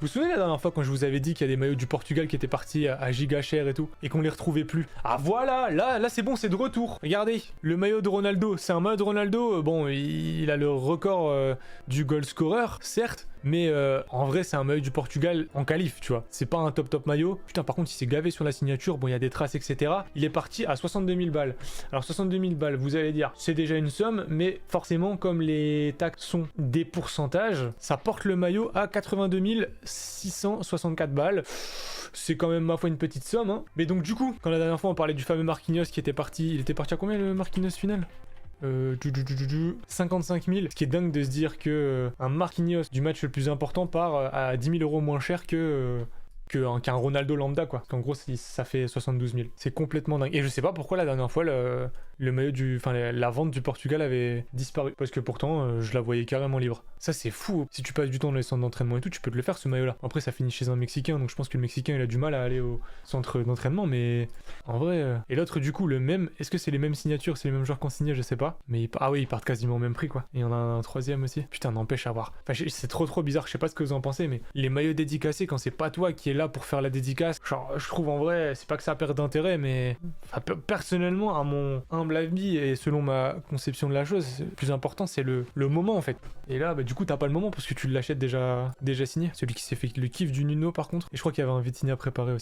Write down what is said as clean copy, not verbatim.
Vous vous souvenez la dernière fois quand je vous avais dit qu'il y a des maillots du Portugal qui étaient partis à giga cher et tout, et qu'on les retrouvait plus? Ah voilà, là c'est bon, c'est de retour. Regardez, le maillot de Ronaldo, c'est un maillot de Ronaldo, bon, il a le record du goal scorer, certes, mais en vrai c'est un maillot du Portugal en qualif, tu vois. C'est pas un top maillot. Putain, par contre il s'est gavé sur la signature, bon il y a des traces etc. Il est parti à 62 000 balles. Alors 62 000 balles, vous allez dire, c'est déjà une somme, mais forcément comme les taxes sont des pourcentages, ça porte le maillot à 82 664 balles. C'est quand même ma foi une petite somme, hein. Mais donc du coup, quand la dernière fois on parlait du fameux Marquinhos qui était parti, il était parti à combien le Marquinhos final? 55 000, ce qui est dingue de se dire que un Marquinhos du match le plus important part à 10 000 € moins cher qu'un Ronaldo lambda, quoi. Qu'en gros ça fait 72 000. C'est complètement dingue. Et je sais pas pourquoi la dernière fois le maillot la vente du Portugal avait disparu, parce que pourtant je la voyais carrément libre. Ça c'est fou. Si tu passes du temps dans les centres d'entraînement et tout, tu peux te le faire ce maillot là. Après ça finit chez un Mexicain, donc je pense que le Mexicain il a du mal à aller au centre d'entraînement, mais en vrai et l'autre du coup le même, est-ce que c'est les mêmes signatures, c'est les mêmes joueurs qu'on signait, je sais pas, mais ah oui, ils partent quasiment au même prix, quoi. Et il y en a un troisième aussi. Putain, n'empêche à voir. Enfin c'est trop bizarre, je sais pas ce que vous en pensez, mais les maillots dédicacés quand c'est pas toi qui est là pour faire la dédicace, genre je trouve en vrai, c'est pas que ça perd d'intérêt, mais personnellement à mon humble avis et selon ma conception de la chose, le plus important c'est le moment en fait. Et là du coup t'as pas le moment parce que tu l'achètes déjà signé. Celui qui s'est fait le kiff du Nuno par contre. Et je crois qu'il y avait un Vitinha préparé aussi.